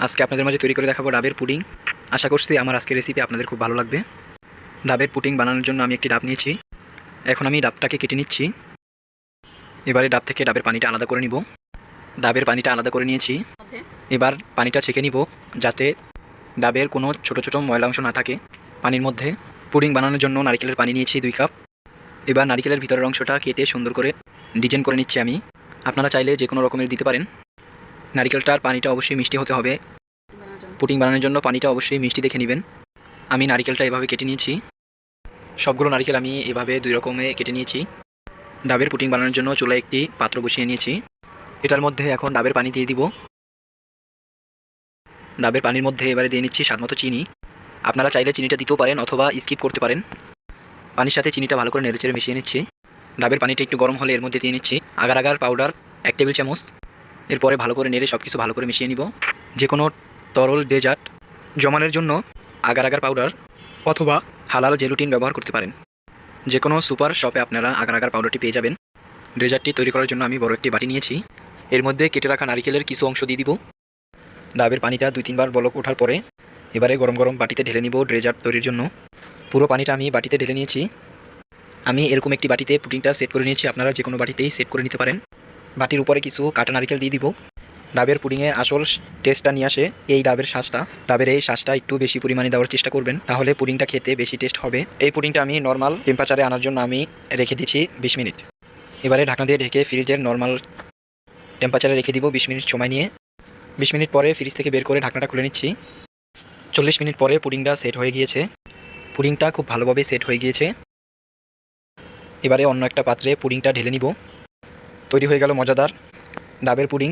আজকে আপনাদের মাঝে তৈরি করে দেখাবো ডাবের পুডিং। আশা করছি আমার আজকের রেসিপি আপনাদের খুব ভালো লাগবে। ডাবের পুডিং বানানোর জন্য আমি একটি ডাব নিয়েছি। এখন আমি ডাবটাকে কেটে নিচ্ছি। এবারে ডাব থেকে ডাবের পানিটা আলাদা করে নিব। ডাবের পানিটা আলাদা করে নিয়েছি। এবার পানিটা ছেঁকে নিব যাতে ডাবের কোনো ছোট ছোট ময়লা অংশ না থাকে পানির মধ্যে। পুডিং বানানোর জন্য নারকেলের পানি নিয়েছি 2 কাপ। এবার নারকেলের ভিতরের অংশটা কেটে সুন্দর করে ডিজাইন করে নিচ্ছি আমি। আপনারা চাইলে যে কোনো রকমের দিতে পারেন। নারকেলটার পানিটা অবশ্যই মিষ্টি হতে হবে। পুডিং বানানোর জন্য পানিটা অবশ্যই মিষ্টি দেখে নেবেন। আমি নারকেলটা এভাবে কেটে নিয়েছি। সবগুলো নারকেল আমি এভাবে 2 রকমে কেটে নিয়েছি। ডাবের পুডিং বানানোর জন্য চুলায় একটি পাত্র বসিয়ে নিয়েছি। এটার মধ্যে এখন ডাবের পানি দিয়ে দিব। ডাবের পানির মধ্যে এবারে দিয়ে নিচ্ছি স্বাদমতো চিনি। আপনারা চাইলে চিনিটা দিতেও পারেন অথবা স্কিপ করতে পারেন। পানির সাথে চিনিটা ভালো করে নেড়েচেড়ে মিশিয়ে নিচ্ছি। ডাবের পানিটা একটু গরম হলে এর মধ্যে দিয়ে নিচ্ছি আগার আগার পাউডার 1 টেবিল চামচ। এরপরে ভালো করে নেড়ে সব কিছু ভালো করে মিশিয়ে নিব। যে কোনো তরল ডেজার্ট জমানোর জন্য আগার আগার পাউডার অথবা হালাল জেলুটিন ব্যবহার করতে পারেন। যে কোনো সুপার শপে আপনারা আগার আগার পাউডারটি পেয়ে যাবেন। ডেজার্টটি তৈরি করার জন্য আমি বড় একটি বাটি নিয়েছি। এর মধ্যে কেটে রাখা নারকেলের কিছু অংশ দিয়ে দিব। ডাবের পানিটা 2-3 বার বলক ওঠার পরে এবারে গরম গরম বাটিতে ঢেলে নিব ডেজার্ট তৈরির জন্য। পুরো পানিটা আমি বাটিতে ঢেলে নিয়েছি। আমি এরকম একটি বাটিতে পুডিংটা সেট করে নিয়েছি। আপনারা যে কোনো বাটিতেই সেট করে নিতে পারেন। বাটির উপরে কিছু কাটা নারকেল দিয়ে দিব। ডাবের পুডিংয়ে আসল টেস্টটা নিয়ে আসে এই ডাবের শ্বাসটা। ডাবের এই শ্বাসটা একটু বেশি পরিমাণে দেওয়ার চেষ্টা করবেন, তাহলে পুডিংটা খেতে বেশি টেস্ট হবে। এই পুডিংটা আমি নর্মাল টেম্পারেচারে আনার জন্য আমি রেখে দিচ্ছি 20 মিনিট। এবারে ঢাকনা দিয়ে ঢেকে ফ্রিজের নর্মাল টেম্পারেচারে রেখে দিব 20 মিনিট সময় নিয়ে। 20 মিনিট পরে ফ্রিজ থেকে বের করে ঢাকনাটা খুলে নিচ্ছি। 40 মিনিট পরে পুডিংটা সেট হয়ে গিয়েছে। পুডিংটা খুব ভালোভাবে সেট হয়ে গিয়েছে। এবারে অন্য একটা পাত্রে পুডিংটা ঢেলে নিব। তৈরি হয়ে গেল মজাদার ডাবের পুডিং।